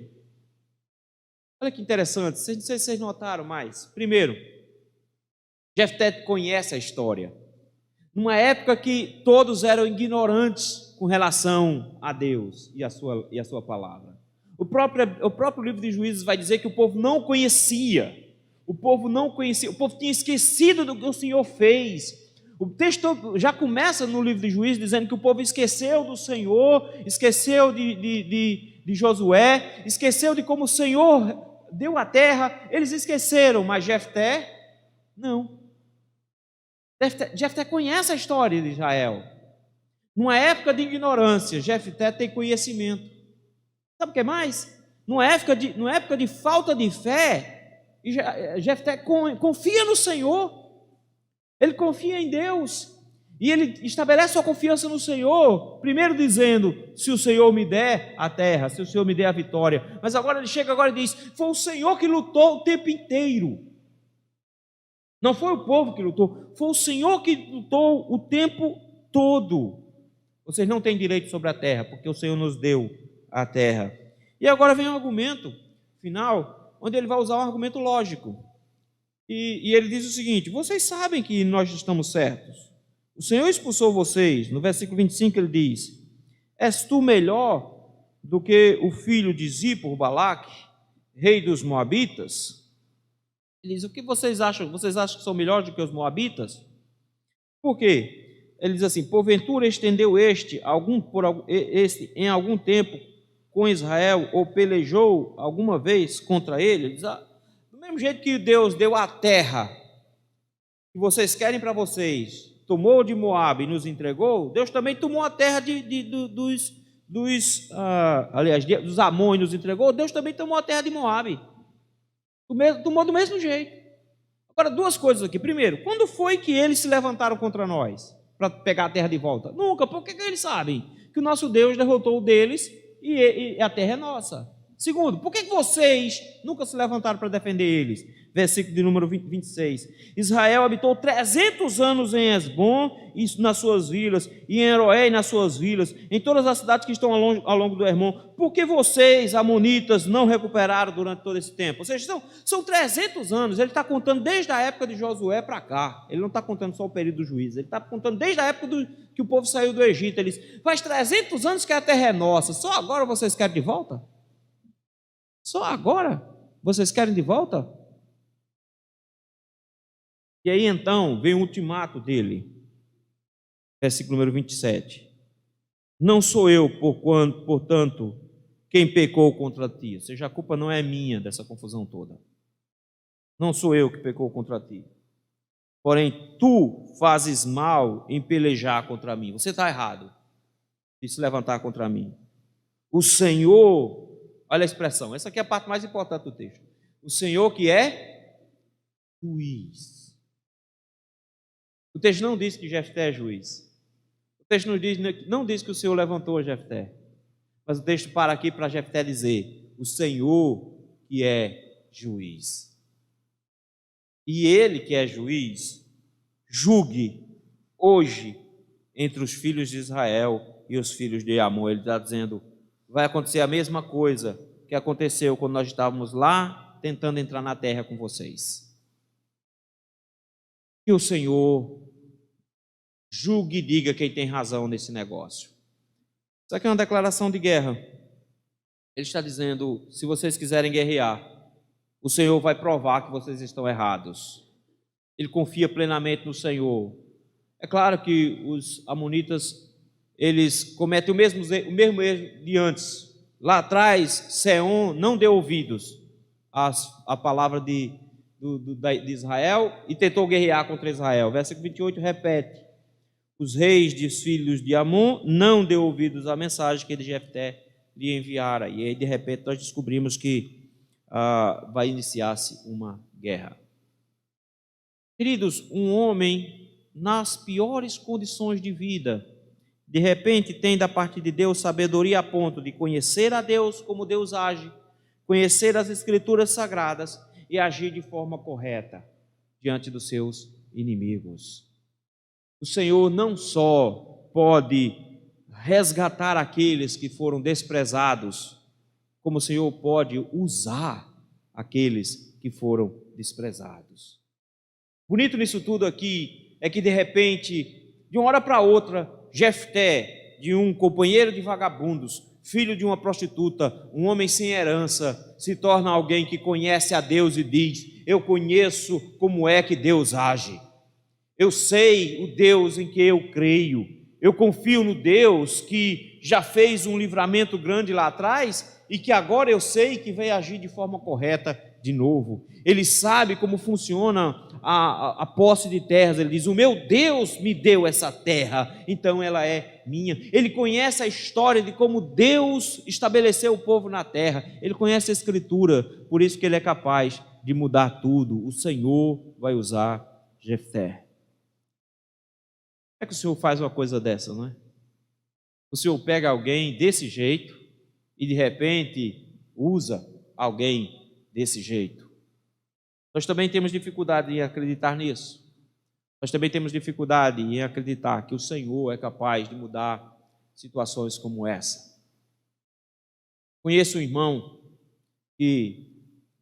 Olha que interessante, não sei se vocês notaram mais. Primeiro, Jefté conhece a história. Numa época que todos eram ignorantes com relação a Deus e a sua palavra. O próprio livro de Juízes vai dizer que o povo não conhecia. O povo tinha esquecido do que o Senhor fez. O texto já começa no livro de Juízes dizendo que o povo esqueceu do Senhor, esqueceu de Josué, esqueceu de como o Senhor deu a terra. Eles esqueceram, mas Jefté, não. Jefté conhece a história de Israel. Numa época de ignorância, Jefté tem conhecimento. Sabe o que mais? Numa época de falta de fé, Jefté confia no Senhor. Ele confia em Deus. E ele estabelece sua confiança no Senhor, primeiro dizendo, se o Senhor me der a terra, se o Senhor me der a vitória. Mas agora ele chega e diz, foi o Senhor que lutou o tempo inteiro. Não foi o povo que lutou, foi o Senhor que lutou o tempo todo. Vocês não têm direito sobre a terra, porque o Senhor nos deu a terra. E agora vem um argumento final, onde ele vai usar um argumento lógico. E ele diz o seguinte, vocês sabem que nós estamos certos. O Senhor expulsou vocês. No versículo 25 ele diz, és tu melhor do que o filho de Zippor, Balaque, rei dos Moabitas? Ele diz, o que vocês acham? Vocês acham que são melhores do que os Moabitas? Por quê? Ele diz assim, porventura estendeu este em algum tempo com Israel, ou pelejou alguma vez contra ele? Ele diz, do mesmo jeito que Deus deu a terra que vocês querem para vocês, tomou de Moabe e nos entregou, Deus também tomou a terra dos Amon e nos entregou, Deus também tomou a terra de Moabe. Tomou do mesmo jeito. Agora, duas coisas aqui. Primeiro, quando foi que eles se levantaram contra nós para pegar a terra de volta? Nunca. Por que eles sabem que o nosso Deus derrotou o deles e a terra é nossa? Segundo, por que vocês nunca se levantaram para defender eles? Versículo de número 26. Israel habitou 300 anos em Esbom e nas suas vilas, e em Aroé e nas suas vilas, em todas as cidades que estão ao longo do Hermon. Por que vocês, amonitas, não recuperaram durante todo esse tempo? Ou seja, são 300 anos. Ele está contando desde a época de Josué para cá. Ele não está contando só o período do juízo. Ele está contando desde a época que o povo saiu do Egito. Ele diz, faz 300 anos que a terra é nossa. Só agora vocês querem de volta? Só agora vocês querem de volta? E aí então vem o ultimato dele. Versículo número 27. Não sou eu, portanto, quem pecou contra ti. Ou seja, a culpa não é minha dessa confusão toda. Não sou eu que pecou contra ti. Porém, tu fazes mal em pelejar contra mim. Você está errado de se levantar contra mim. O Senhor, olha a expressão, essa aqui é a parte mais importante do texto. O Senhor que é juiz. O texto não diz que Jefté é juiz. O texto não diz que o Senhor levantou Jefté. Mas o texto para aqui para Jefté dizer: o Senhor que é juiz. E ele que é juiz, julgue hoje entre os filhos de Israel e os filhos de Amon. Ele está dizendo, vai acontecer a mesma coisa que aconteceu quando nós estávamos lá tentando entrar na terra com vocês. Que o Senhor julgue e diga quem tem razão nesse negócio. Isso aqui é uma declaração de guerra. Ele está dizendo, se vocês quiserem guerrear, o Senhor vai provar que vocês estão errados. Ele confia plenamente no Senhor. É claro que os amonitas, eles cometem o mesmo erro de antes. Lá atrás, Seom não deu ouvidos à palavra de Israel e tentou guerrear contra Israel. Versículo 28 repete: os reis dos filhos de Amon não deu ouvidos à mensagem que Jefté lhe enviara. E aí, de repente, nós descobrimos que vai iniciar-se uma guerra. Queridos, um homem nas piores condições de vida, de repente tem da parte de Deus sabedoria a ponto de conhecer a Deus como Deus age, conhecer as Escrituras Sagradas e agir de forma correta diante dos seus inimigos. O Senhor não só pode resgatar aqueles que foram desprezados, como o Senhor pode usar aqueles que foram desprezados. Bonito nisso tudo aqui é que de repente, de uma hora para outra, Jefté, de um companheiro de vagabundos, filho de uma prostituta, um homem sem herança, se torna alguém que conhece a Deus e diz: eu conheço como é que Deus age. Eu sei o Deus em que eu creio. Eu confio no Deus que já fez um livramento grande lá atrás e que agora eu sei que vai agir de forma correta de novo. Ele sabe como funciona a posse de terras. Ele diz: o meu Deus me deu essa terra, então ela é minha. Ele conhece a história de como Deus estabeleceu o povo na terra. Ele conhece a Escritura, por isso que ele é capaz de mudar tudo. O Senhor vai usar Jefté. Como é que o Senhor faz uma coisa dessa, não é? O Senhor pega alguém desse jeito e de repente usa alguém desse jeito. Nós também temos dificuldade em acreditar nisso. Nós também temos dificuldade em acreditar que o Senhor é capaz de mudar situações como essa. Conheço um irmão que,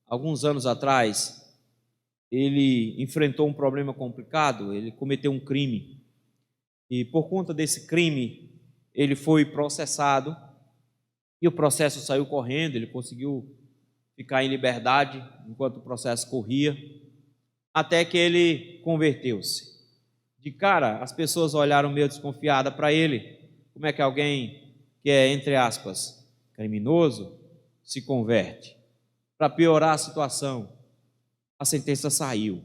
alguns anos atrás, ele enfrentou um problema complicado, ele cometeu um crime. E por conta desse crime, ele foi processado e o processo saiu correndo, ele conseguiu ficar em liberdade enquanto o processo corria, até que ele converteu-se. De cara, as pessoas olharam meio desconfiada para ele. Como é que alguém que é, entre aspas, criminoso, se converte? Para piorar a situação, a sentença saiu.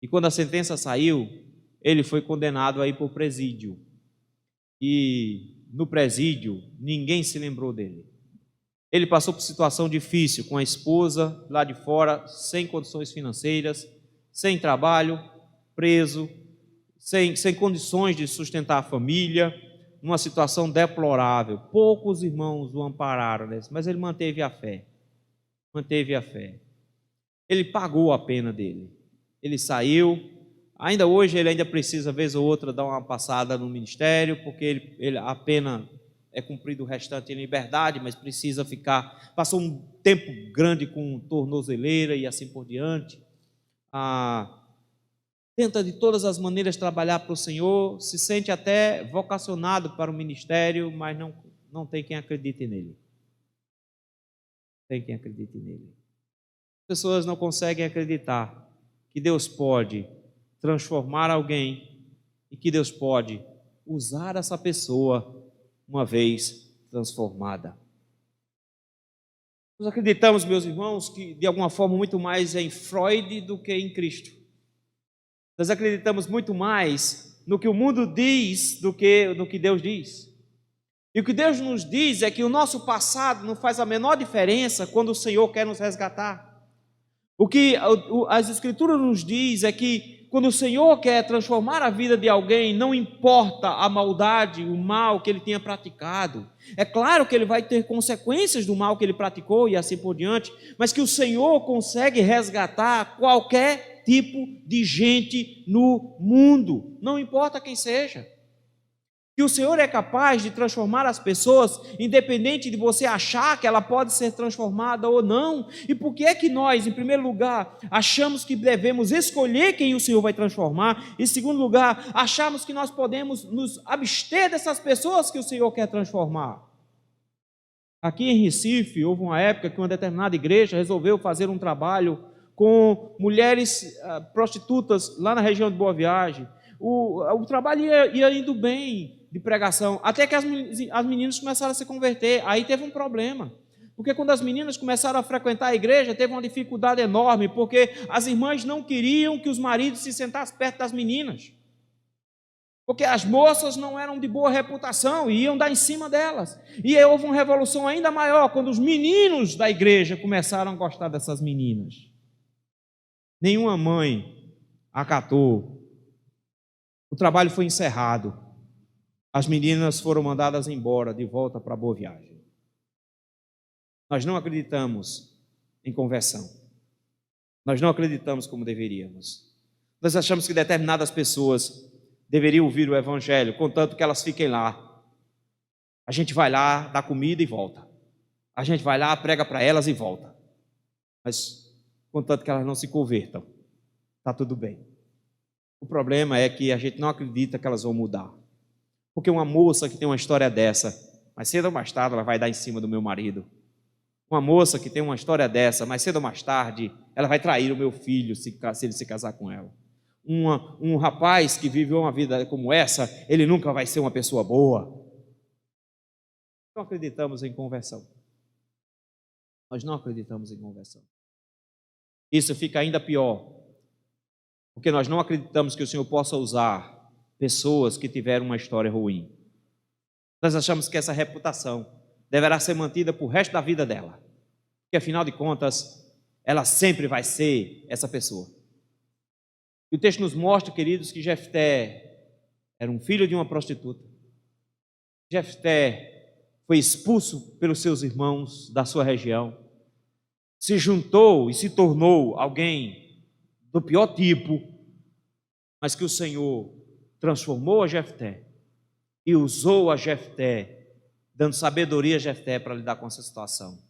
E quando a sentença saiu, ele foi condenado a ir para o presídio. E no presídio, ninguém se lembrou dele. Ele passou por situação difícil com a esposa lá de fora, sem condições financeiras, sem trabalho, preso, sem condições de sustentar a família, numa situação deplorável. Poucos irmãos o ampararam, mas ele manteve a fé. Manteve a fé. Ele pagou a pena dele. Ele saiu. Ainda hoje ele ainda precisa, vez ou outra, dar uma passada no ministério, porque a pena é cumprida o restante em liberdade, mas precisa ficar, passou um tempo grande com tornozeleira e assim por diante. Tenta de todas as maneiras trabalhar para o Senhor, se sente até vocacionado para o ministério, mas não tem quem acredite nele. Tem quem acredite nele. As pessoas não conseguem acreditar que Deus pode transformar alguém e que Deus pode usar essa pessoa uma vez transformada. Nós acreditamos, meus irmãos, que de alguma forma muito mais em Freud do que em Cristo. Nós acreditamos muito mais no que o mundo diz do que no que Deus diz. E o que Deus nos diz é que o nosso passado não faz a menor diferença quando o Senhor quer nos resgatar. O que as Escrituras nos diz é que quando o Senhor quer transformar a vida de alguém, não importa a maldade, o mal que ele tenha praticado. É claro que ele vai ter consequências do mal que ele praticou e assim por diante, mas que o Senhor consegue resgatar qualquer tipo de gente no mundo, não importa quem seja. Que o Senhor é capaz de transformar as pessoas, independente de você achar que ela pode ser transformada ou não. E por que é que nós, em primeiro lugar, achamos que devemos escolher quem o Senhor vai transformar? Em segundo lugar, achamos que nós podemos nos abster dessas pessoas que o Senhor quer transformar? Aqui em Recife, houve uma época que uma determinada igreja resolveu fazer um trabalho com mulheres prostitutas lá na região de Boa Viagem. O trabalho ia indo bem de pregação, até que as meninas começaram a se converter. Aí teve um problema, porque quando as meninas começaram a frequentar a igreja, teve uma dificuldade enorme, porque as irmãs não queriam que os maridos se sentassem perto das meninas, porque as moças não eram de boa reputação e iam dar em cima delas. E aí houve uma revolução ainda maior, quando os meninos da igreja começaram a gostar dessas meninas. Nenhuma mãe acatou. O trabalho foi encerrado. As meninas foram mandadas embora, de volta para Boa Viagem. Nós não acreditamos em conversão. Nós não acreditamos como deveríamos. Nós achamos que determinadas pessoas deveriam ouvir o Evangelho, contanto que elas fiquem lá. A gente vai lá, dá comida e volta. A gente vai lá, prega para elas e volta. Mas, contanto que elas não se convertam, está tudo bem. O problema é que a gente não acredita que elas vão mudar. Porque uma moça que tem uma história dessa, mais cedo ou mais tarde ela vai dar em cima do meu marido. Uma moça que tem uma história dessa, mais cedo ou mais tarde ela vai trair o meu filho se ele se casar com ela. Um rapaz que viveu uma vida como essa, ele nunca vai ser uma pessoa boa. Não acreditamos em conversão. Nós não acreditamos em conversão. Isso fica ainda pior, porque nós não acreditamos que o Senhor possa usar pessoas que tiveram uma história ruim. Nós achamos que essa reputação deverá ser mantida para o resto da vida dela, porque afinal de contas, ela sempre vai ser essa pessoa. E o texto nos mostra, queridos, que Jefté era um filho de uma prostituta. Jefté foi expulso pelos seus irmãos da sua região, se juntou e se tornou alguém do pior tipo, mas que o Senhor transformou a Jefté e usou a Jefté, dando sabedoria a Jefté para lidar com essa situação.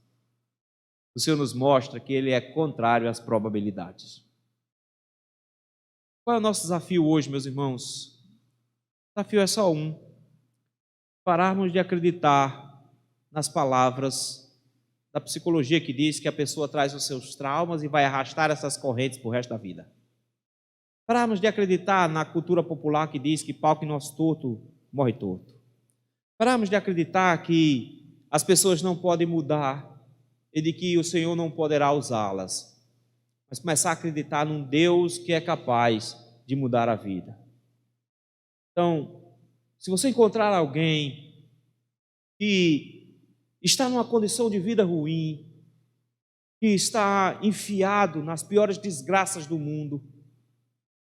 O Senhor nos mostra que ele é contrário às probabilidades. Qual é o nosso desafio hoje, meus irmãos? O desafio é só um: pararmos de acreditar nas palavras da psicologia que diz que a pessoa traz os seus traumas e vai arrastar essas correntes para o resto da vida. Pararmos de acreditar na cultura popular que diz que pau que nasce torto, morre torto. Pararmos de acreditar que as pessoas não podem mudar e de que o Senhor não poderá usá-las. Mas começar a acreditar num Deus que é capaz de mudar a vida. Então, se você encontrar alguém que está numa condição de vida ruim, que está enfiado nas piores desgraças do mundo,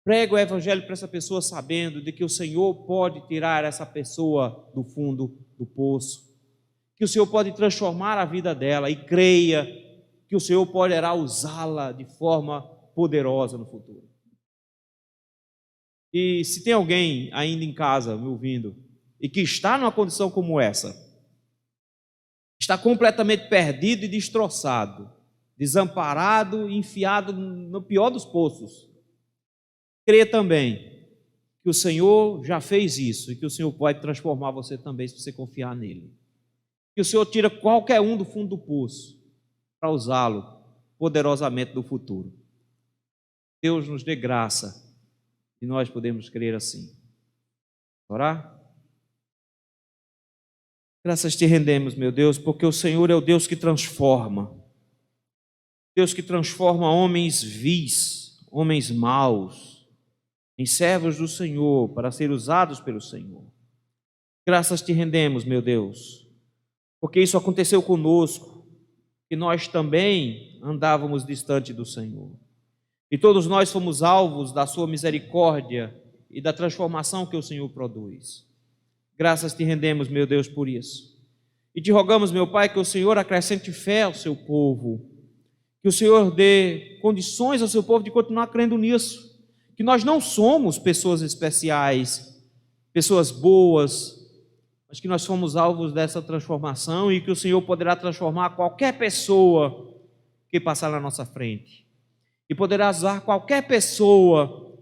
prega o Evangelho para essa pessoa sabendo de que o Senhor pode tirar essa pessoa do fundo do poço, que o Senhor pode transformar a vida dela, e creia que o Senhor poderá usá-la de forma poderosa no futuro. E se tem alguém ainda em casa me ouvindo e que está numa condição como essa, está completamente perdido e destroçado, desamparado e enfiado no pior dos poços, creia também que o Senhor já fez isso e que o Senhor pode transformar você também se você confiar nele. Que o Senhor tira qualquer um do fundo do poço para usá-lo poderosamente no futuro. Deus nos dê graça e nós podemos crer assim. Orar? Graças te rendemos, meu Deus, porque o Senhor é o Deus que transforma. Deus que transforma homens vis, homens maus, em servos do Senhor, para ser usados pelo Senhor. Graças te rendemos, meu Deus, porque isso aconteceu conosco, que nós também andávamos distante do Senhor. E todos nós fomos alvos da sua misericórdia e da transformação que o Senhor produz. Graças te rendemos, meu Deus, por isso. E te rogamos, meu Pai, que o Senhor acrescente fé ao seu povo, que o Senhor dê condições ao seu povo de continuar crendo nisso, que nós não somos pessoas especiais, pessoas boas, mas que nós somos alvos dessa transformação e que o Senhor poderá transformar qualquer pessoa que passar na nossa frente. E poderá usar qualquer pessoa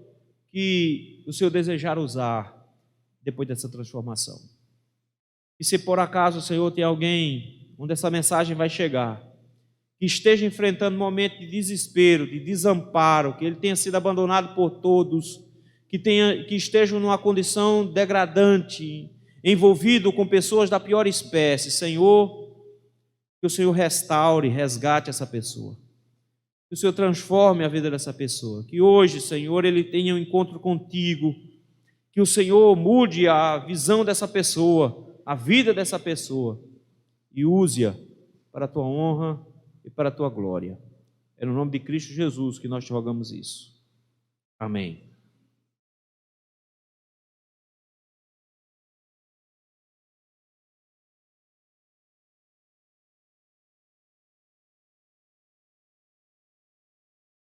que o Senhor desejar usar depois dessa transformação. E se por acaso, Senhor, tem alguém onde essa mensagem vai chegar, que esteja enfrentando um momento de desespero, de desamparo, que ele tenha sido abandonado por todos, que esteja numa condição degradante, envolvido com pessoas da pior espécie, Senhor, que o Senhor restaure, resgate essa pessoa. Que o Senhor transforme a vida dessa pessoa. Que hoje, Senhor, ele tenha um encontro contigo. Que o Senhor mude a visão dessa pessoa, a vida dessa pessoa, e use-a para a tua honra e para a tua glória. É no nome de Cristo Jesus que nós te rogamos isso. Amém.